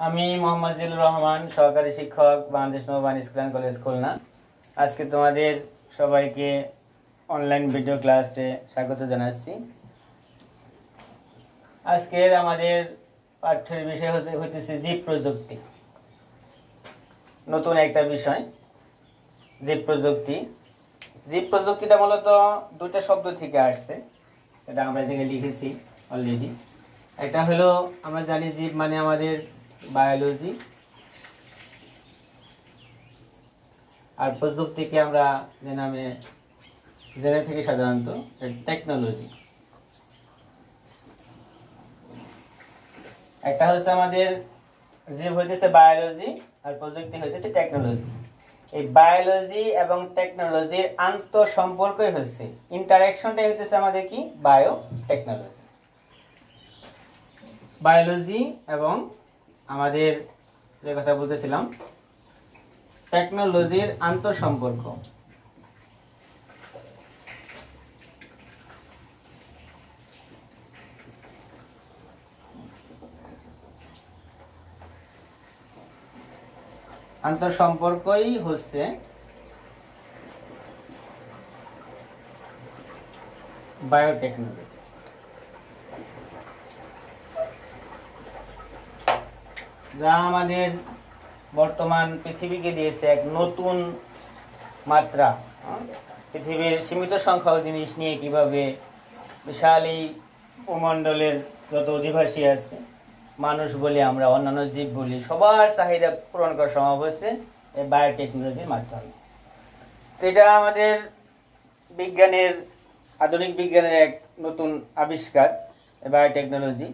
আমি মোহাম্মদ জিল্লুর রহমান, সহকারী শিক্ষক, Bangladesh Nababan school and college Khulna. আজকে তোমাদের সবাইকে অনলাইন ভিডিও ক্লাসে স্বাগত জানাচ্ছি। আজকের আমাদের পাঠ্যের বিষয় হইতেছে জীব প্রযুক্তি। নতুন একটা বিষয় জীব প্রযুক্তি। জীব প্রযুক্তিটা মূলত দুটো শব্দ থেকে আসছে, এটা আমরা এখানে লিখেছি অলরেডি। একটা হলো, আমরা জানি জীব মানে আমাদের বায়োলজি, আর প্রযুক্তিকে আমরা যে নামে জেনে থাকি সাধারণত টেকনোলজি। একটা হচ্ছে আমাদের জীব হইতেছে বায়োলজি আর প্রযুক্তি হইতেছে টেকনোলজি। এই বায়োলজি এবং টেকনোলজির আন্তঃ সম্পর্কই হচ্ছে, ইন্টারাকশনটাই হইতেছে আমাদের কি বায়ো টেকনোলজি। বায়োলজি এবং আমাদের যে কথা বলতেছিলাম টেকনোলজির আন্তঃ সম্পর্ক। আন্তঃ সম্পর্কই হচ্ছে বায়োটেকনোলজি। যা আমাদের বর্তমান পৃথিবীকে দিয়েছে এক নতুন মাত্রা। পৃথিবীর সীমিত সংখ্যক জিনিস নিয়ে কিভাবে বিশাল এই ভূমণ্ডলের যত অধিবাসী আছে, মানুষ বলি আমরা, অন্যান্য জীব বলি, সবার চাহিদা পূরণ করা সম্ভব হচ্ছে এই বায়োটেকনোলজির মাধ্যমে। তো এটা আমাদের বিজ্ঞানের, আধুনিক বিজ্ঞানের এক নতুন আবিষ্কার বায়োটেকনোলজি।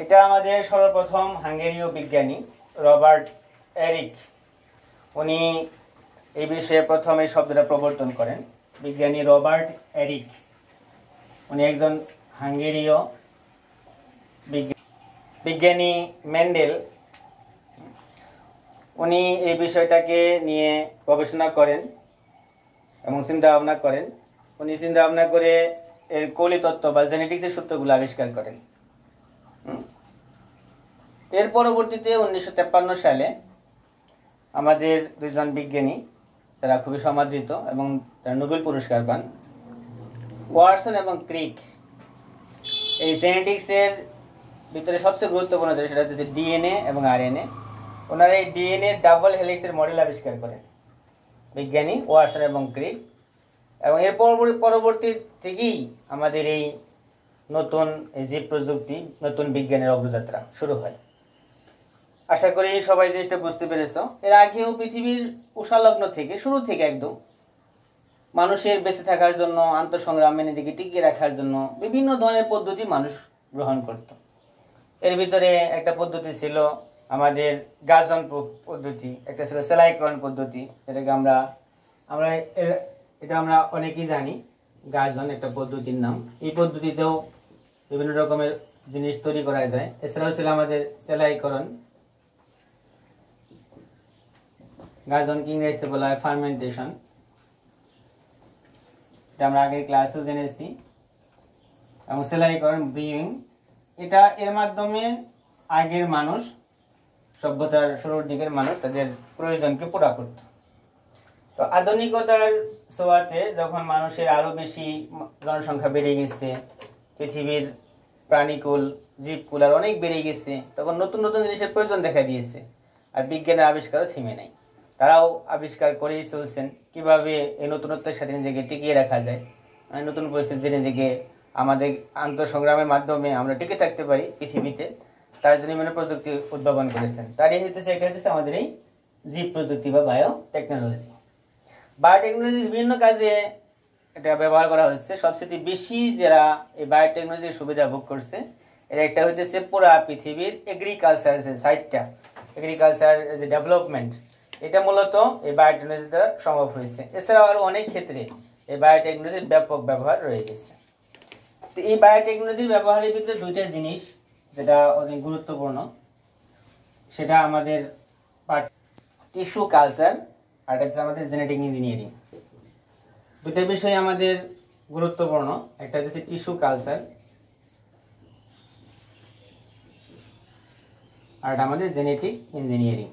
এটা আমাদের সর্বপ্রথম হাঙ্গেরীয় বিজ্ঞানী রবার্ট এরিক, উনি এই বিষয়ে প্রথম এই শব্দটা প্রবর্তন করেন। বিজ্ঞানী রবার্ট এরিক, উনি একজন হাঙ্গেরীয় বিজ্ঞানী। মেন্ডেল, উনি এই বিষয়টাকে নিয়ে গবেষণা করেন এবং চিন্তা ভাবনা করেন। উনি চিন্তা ভাবনা করে এর কৌলিক তত্ত্ব বা জেনেটিক্সের সূত্রগুলো আবিষ্কার করেন। এর পরবর্তীতে 1953 সালে আমাদের দুইজন বিজ্ঞানী, তারা খুবই সমাদৃত এবং তারা নোবেল পুরস্কার পান, ওয়াটসন এবং ক্রিক, এই জেনেটিক্সের ভিতরে সবচেয়ে গুরুত্বপূর্ণ যেটা, সেটা হচ্ছে ডিএনএ এবং আরএনএ। ওনারা এই ডিএনএ ডাবল হেলিক্সের মডেল আবিষ্কার করেন, বিজ্ঞানী ওয়াটসন এবং ক্রিক। এবং এর পরবর্তী থেকেই আমাদের এই নতুন এই জীব প্রযুক্তি, নতুন বিজ্ঞানের অগ্রযাত্রা শুরু হয়। আশা করি সবাই জিনিসটা বুঝতে পেরেছ। এর আগেও পৃথিবীর উষালগ্ন থেকে, শুরু থেকে একদম, মানুষের বেঁচে থাকার জন্য, আন্তঃসংগ্রামে নিজেকে টিকিয়ে রাখার জন্য বিভিন্ন ধরনের পদ্ধতি মানুষ গ্রহণ করত। এর ভিতরে একটা পদ্ধতি ছিল আমাদের গাজন পদ্ধতি, একটা ছিল সেলাইকরণ পদ্ধতি, যেটাকে আমরা অনেকেই জানি। গাজন একটা পদ্ধতির নাম। এই পদ্ধতিতেও বিভিন্ন রকমের জিনিস তৈরি করা যায়। এছাড়াও ছিল আমাদের সেলাইকরণ, গাজনকে ইংরেজিতে বলা হয় ফার্মেন্টেশন, এটা আমরা আগের ক্লাসেও জেনেছি। এবং সেলাইকরণ, ব্রিউইং, এটা এর মাধ্যমে আগের মানুষ, সভ্যতার শুরুর দিকের মানুষ তাদের প্রয়োজনকে পুরা করত। তো আধুনিকতার ছোঁয়াতে যখন মানুষের আরো বেশি জনসংখ্যা বেড়ে গেছে, পৃথিবীর প্রাণীকুল, জীবকুল আর অনেক বেড়ে গেছে, তখন নতুন নতুন জিনিসের প্রয়োজন দেখা দিয়েছে। আর বিজ্ঞানের আবিষ্কারও থেমে নাই, তারাও আবিষ্কার করেই চলছেন কিভাবে এই নতুনত্বের সাথে নিজেকে টিকিয়ে রাখা যায়, নতুন পরিস্থিতিতে নিজেকে আমাদের আন্তঃসংগ্রামের মাধ্যমে আমরা টিকে থাকতে পারি পৃথিবীতে। তার জন্য বিভিন্ন প্রযুক্তি উদ্ভাবন করেছেন। তারই এটা হচ্ছে আমাদের এই জীব প্রযুক্তি বা বায়োটেকনোলজি। বায়োটেকনোলজি বিভিন্ন কাজে এটা ব্যবহার করা হচ্ছে। সবচেয়ে বেশি যারা এই বায়োটেকনোলজির সুবিধা ভোগ করছে, এর একটা হইতেছে পুরা পৃথিবীর এগ্রিকালচার যে সাইডটা, এগ্রিকালচার যে ডেভেলপমেন্ট, এটা মূলত এই বায়োটেকনোলজি দ্বারা সম্ভব হয়েছে। এছাড়াও আরো অনেক ক্ষেত্রে এই বায়োটেকনোলজির ব্যাপক ব্যবহার রয়ে গেছে। তো এই বায়োটেকনোলজির ব্যবহারের ভিতরে দুইটা জিনিস যেটা অনেক গুরুত্বপূর্ণ, সেটা আমাদের টিস্যু কালচার আর হচ্ছে আমাদের জেনেটিক ইঞ্জিনিয়ারিং। দুটো বিষয় আমাদের গুরুত্বপূর্ণ। একটা হচ্ছে টিস্যু কালচার, আর এটা আমাদের জেনেটিক ইঞ্জিনিয়ারিং।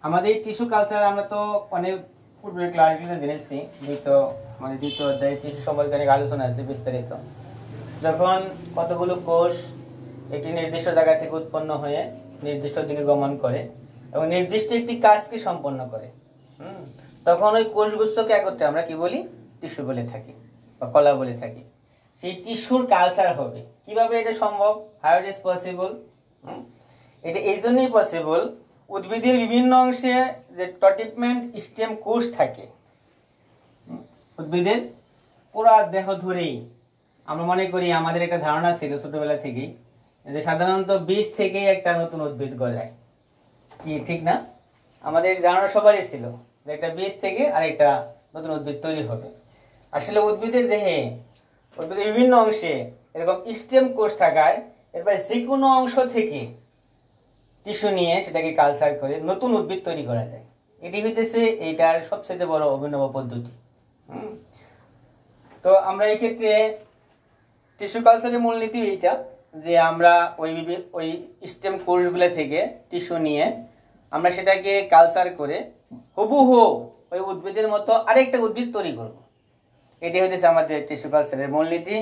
আমাদের টিস্যু কালচার আমরা তো অনেক পূর্বে ক্লাসগুলো জেনেছি, দ্বিতীয় অধ্যায়ে টিস্যু সম্পর্কে অনেক আলোচনা আছে বিস্তারিত। যখন কতগুলো কোষ একটি নির্দিষ্ট জায়গা থেকে উৎপন্ন হয়ে নির্দিষ্ট দিকে গমন করে এবং নির্দিষ্ট একটি কাজকে সম্পন্ন করে, তখন ওই কোষগুচ্ছকে একত্রে আমরা কি বলি? টিস্যু বলে থাকি বা কলা বলে থাকি। সেই টিস্যুর কালচার হবে কিভাবে? এটা সম্ভব, হাউ ইট ইজ পসিবল? এটা এই জন্যই পসিবল, উদ্ভিদের বিভিন্ন অংশে যে ট্রিটমেন্ট স্টেম কোষ থাকে, উদ্ভিদের পুরা দেহ ধরেই আমরা মনে করি, আমাদের একটা ধারণা ছিল ছোটবেলা থেকেই যে সাধারণত বীজ থেকেই একটা নতুন উদ্ভিদ গজায়, কি ঠিক না? আমাদের ধারণা সবারই ছিল যে একটা বীজ থেকে আরেকটা নতুন উদ্ভিদ তৈরি হবে। আসলে উদ্ভিদের দেহে, উদ্ভিদের বিভিন্ন অংশে এরকম স্টেম কোষ থাকায় এরপর যে কোনো অংশ থেকে টিস্যু নিয়ে সেটাকে কালচার করে নতুন উদ্ভিদ তৈরি করা যায়। এটি হইতেছে এইটার সবচেয়ে বড় অভিনব পদ্ধতি। তো আমরা এই ক্ষেত্রে টিস্যু কালচারের মূলনীতি এইটা যে আমরা ওই স্টেম কোষগুলো থেকে টিস্যু নিয়ে আমরা সেটাকে কালচার করে হুবহু ওই উদ্ভিদের মতো আরেকটা উদ্ভিদ তৈরি করব। এটি হইতেছে আমাদের টিস্যু কালচারের মূলনীতি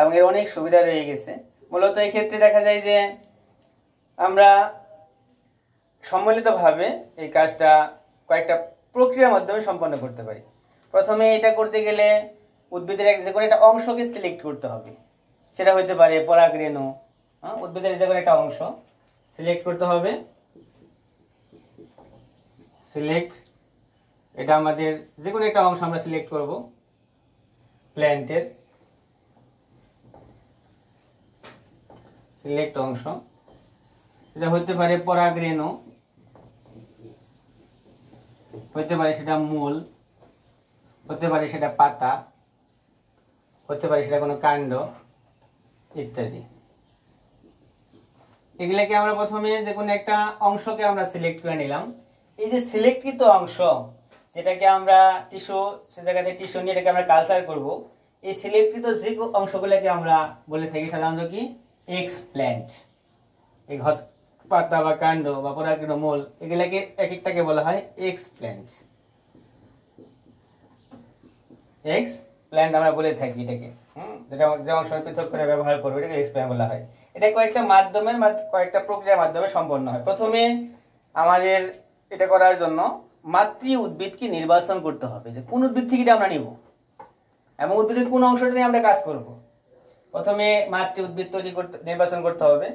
এবং এর অনেক সুবিধা রয়ে গেছে। মূলত এই ক্ষেত্রে দেখা যায় যে আমরা সম্মিলিতভাবে এই কাজটা কয়েকটা প্রক্রিয়ার মাধ্যমে সম্পন্ন করতে পারি। প্রথমে এটা করতে গেলে উদ্ভিদের যে কোনো একটা অংশকে সিলেক্ট করতে হবে, সেটা হইতে পারে পরাগরেণু। উদ্ভিদের যে কোনো একটা অংশ সিলেক্ট করতে হবে। সিলেক্ট, এটা আমাদের যে কোনো একটা অংশ আমরা সিলেক্ট করব প্ল্যান্টের, সিলেক্ট অংশ। এটা হইতে পারে পরাগরেণু, হইতে পারে সেটা মূল, হতে পারে সেটা পাতা, হতে পারে সেটা কোনো কাণ্ড ইত্যাদি। এগুলাকে আমরা প্রথমে যে কোনো একটা অংশকে আমরা সিলেক্ট করে নিলাম। এই যে সিলেক্টকৃত অংশ, যেটাকে আমরা টিস্যু, সে জায়গাতে টিস্যু নিয়ে এটাকে আমরা কালচার করব, এই সিলেক্টকৃত যে অংশগুলোকে আমরা বলে থাকি সাধারণত কি এক্সপ্ল্যান্ট। এই পাতা বা কাণ্ড বা পরাগরেণু, মূল, এগুলাকে এক একটাকে বলা হয় এক্সপ্ল্যান্ট। এক্সপ্ল্যান্ট আমরা বলে থাকি এটাকে, যেটা যে অংশ পৃথক করে ব্যবহার করবো এটাকে এক্সপ্ল্যান্ট বলা হয়। এটা কয়েকটা প্রক্রিয়ার মাধ্যমে সম্পন্ন হয়। প্রথমে আমাদের এটা করার জন্য মাতৃ উদ্ভিদকে নির্বাচন করতে হবে যে কোন উদ্ভিদ থেকে এটা আমরা নিব এবং উদ্ভিদের কোন অংশটা নিয়ে আমরা কাজ করব। প্রথমে মাতৃ উদ্ভিদ নির্বাচন করতে হবে।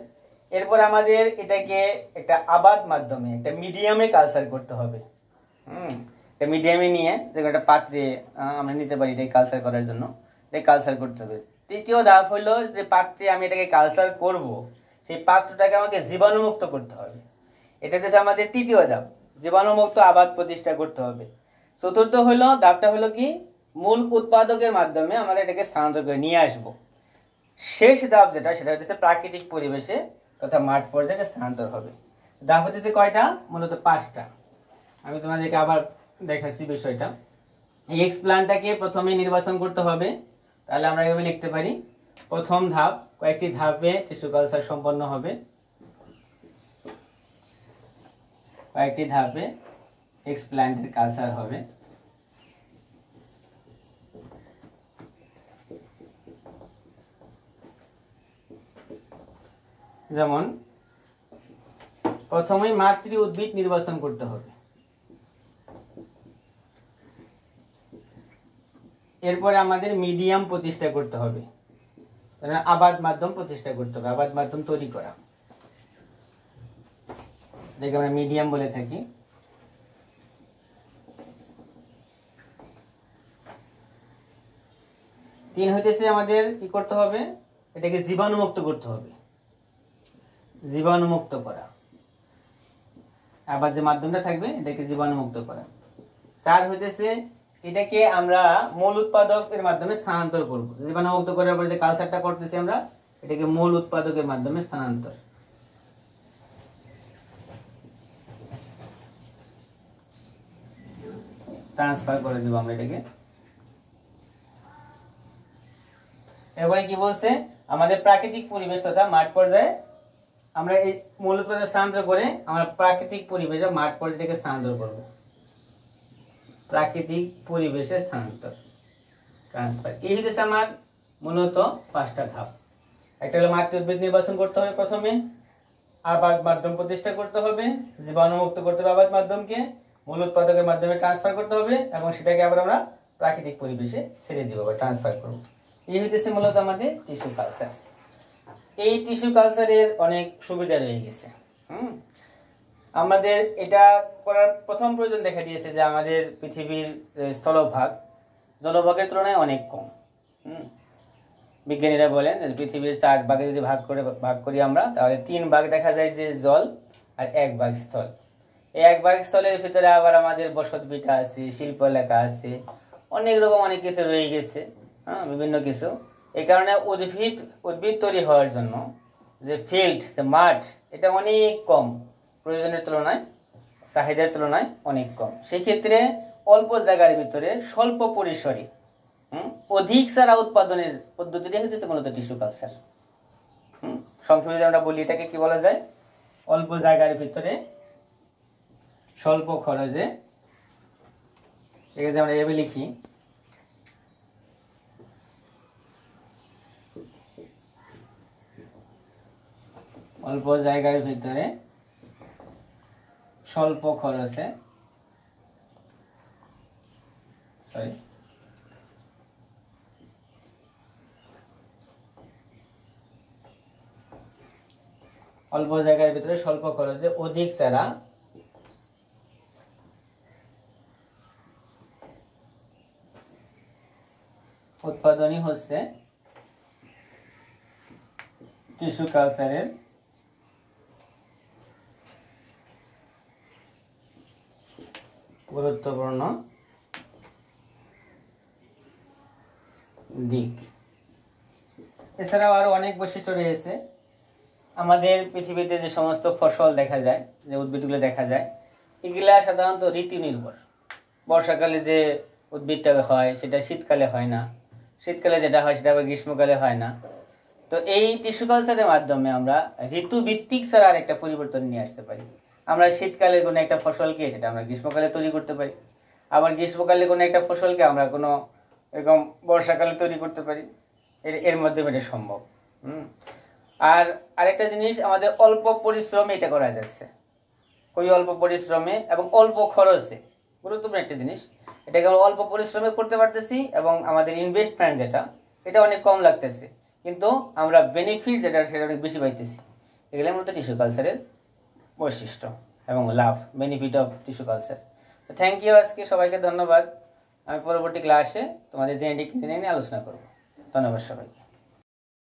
এরপর আমাদের এটাকে একটা আবাদ মাধ্যমে, একটা মিডিয়ামে কালচার করতে হবে। একটা মিডিয়ামে নিয়ে যে একটা পাত্রে আমরা নিতে পারি এটাকে কালচার করার জন্য, এটাকে কালচার করতে হবে। তৃতীয় ধাপ হলো যে পাত্রে আমি এটাকে কালচার করব, সেই পাত্রটাকে আমাকে জীবাণুমুক্ত করতে হবে। এটা হচ্ছে আমাদের তৃতীয় ধাপ, জীবাণুমুক্ত আবাদ প্রতিষ্ঠা করতে হবে। চতুর্থ ধাপটা হলো কি মূল উৎপাদকের মাধ্যমে আমরা এটাকে স্থানান্তর করে নিয়ে আসব। শেষ ধাপ যেটা, সেটা হচ্ছে প্রাকৃতিক পরিবেশে তথা মাঠ পর্যায়ে স্থানান্তর হবে। ধাপ হচ্ছে কয়টা? মূলত 5টা। আমি তোমাদেরকে আবার দেখাচ্ছি বিষয়টা। এই এক্সপ্ল্যান্টটাকে প্রথমে নির্বাচন করতে হবে। তাহলে আমরা এভাবে লিখতে পারি, প্রথম ধাপ, কয়েকটি ধাপে টিস্যু কালচার সম্পন্ন হবে, কয়েকটি ধাপে এক্সপ্ল্যান্টের কালচার হবে। যেমন প্রথমেই মাতৃ উদ্ভিদ নির্বাচন করতে হবে, এরপরে আমাদের মিডিয়াম প্রতিষ্ঠা করতে হবে, আবাদ মাধ্যম প্রতিষ্ঠা করতে হবে, আবাদ মাধ্যম তৈরি করা, যেটাকে আমরা মিডিয়াম বলে থাকি। তিন হইতেছে আমাদের কি করতে হবে? এটাকে জীবাণুমুক্ত করতে হবে, জীবাণুমুক্ত করা, আবার যে মাধ্যমটা থাকবে এটাকে জীবাণুমুক্ত করা। 4 হইতেছে এটাকে আমরা মূল উৎপাদকের মাধ্যমে স্থানান্তর করব। জীবাণুমুক্ত করার পরে যে কালচারটা করতেছি আমরা, এটাকে মূল উৎপাদকের মাধ্যমে স্থানান্তর। ট্রান্সফার করে দেব আমরা এটাকে। এরপরে কি বলছে, আমাদের প্রাকৃতিক পরিবেশ তথা মাঠ পর্যায়ে আমরা এই মূল উৎপাদন স্থানান্তর করে আমরা প্রাকৃতিক পরিবেশে মাঠ পর্যায়ে থেকে স্থানান্তর করব। প্রাকৃতিক পরিবেশে স্থানান্তর, ট্রান্সফার। এই হচ্ছে আমার মূলত 5টা ধাপ। একটা হলো মাতৃ উদ্ভিদ নির্বাচন করতে হবে প্রথমে, আবাদ মাধ্যম প্রতিষ্ঠা করতে হবে, জীবাণুমুক্ত করতে হবে আবাদ মাধ্যমকে, মূল উৎপাদকের মাধ্যমে ট্রান্সফার করতে হবে এবং সেটাকে আবার আমরা প্রাকৃতিক পরিবেশে ছেড়ে দিব বা ট্রান্সফার করব। এই হইতেছে মূলত আমাদের টিস্যু কালচার। এই টিস্যু কালচারের অনেক সুবিধা রয়ে গেছে। আমাদের এটা করার প্রথম প্রয়োজন দেখা দিয়েছে যে আমাদের পৃথিবীর স্থলভাগ জলভাগের তুলনায় অনেক কম। বিজ্ঞানীরা বলেন পৃথিবীর 4 ভাগে যদি ভাগ করি আমরা, তাহলে 3 ভাগ দেখা যায় যে জল আর 1 ভাগ স্থল। এই 1 ভাগ স্থলের ভিতরে আবার আমাদের বসত ভিটা আছে, শিল্প এলাকা আছে, অনেক রকম অনেক কিছু রয়ে গেছে, বিভিন্ন কিছু। এই কারণে উদ্ভিদ তৈরি হওয়ার জন্য যে ফিল্ড, যে মাঠ, এটা অনেক কম, প্রয়োজনের তুলনায়, চাহিদার তুলনায় অনেক কম। সেই ক্ষেত্রে অল্প জায়গার ভিতরে স্বল্প পরিসরে অধিক চারা উৎপাদনের পদ্ধতিটা হচ্ছে মূলত টিস্যু কালচার। সংক্ষেপে যদি আমরা বলি এটাকে কি বলা যায়, অল্প জায়গার ভিতরে স্বল্প খরচে, এটাকে আমরা এভাবে লিখি, অল্প জায়গার ভিতরে স্বল্প খরচে, অল্প জায়গার ভিতরে স্বল্প খরচে অধিক চারা উৎপাদনই হচ্ছে টিস্যু কালচারের গুরুত্বপূর্ণ দিক। এছাড়াও আরো অনেক বৈশিষ্ট্য রয়েছে। আমাদের পৃথিবীতে যে সমস্ত ফসল দেখা যায়, যে উদ্ভিদগুলো দেখা যায়, এগুলা সাধারণত ঋতু নির্ভর। বর্ষাকালে যে উদ্ভিদটা হয় সেটা শীতকালে হয় না, শীতকালে যেটা হয় সেটা আবার গ্রীষ্মকালে হয় না। তো এই টিস্যু কালচারের মাধ্যমে আমরা ঋতুভিত্তিক চারার একটা পরিবর্তন নিয়ে আসতে পারি। আমরা শীতকালে কোনো একটা ফসলকে সেটা আমরা গ্রীষ্মকালে তৈরি করতে পারি, আবার গ্রীষ্মকালে কোনো একটা ফসলকে আমরা কোনো এরকম বর্ষাকালে তৈরি করতে পারি। এর মাধ্যমে এটা সম্ভব। আর আরেকটা জিনিস, আমাদের অল্প পরিশ্রমে এটা করা যাচ্ছে, খুবই অল্প পরিশ্রমে এবং অল্প খরচে। গুরুত্বপূর্ণ একটা জিনিস, এটাকে আমরা অল্প পরিশ্রমে করতে পারতেছি এবং আমাদের ইনভেস্টমেন্ট যেটা, এটা অনেক কম লাগতেছে, কিন্তু আমরা বেনিফিট যেটা সেটা অনেক বেশি পাইতেছি। এগুলোর মধ্যে টিস্যু কালচারের বৈশিষ্ট্য এবং লাভ, বেনিফিট অফ টিস্যু কালচার। তো থ্যাংক ইউ, আজকে সবাইকে ধন্যবাদ। আমি পরবর্তী ক্লাসে তোমাদের জেনেটিক ইঞ্জিনিয়ারিং নিয়ে আলোচনা করব। ধন্যবাদ সবাইকে।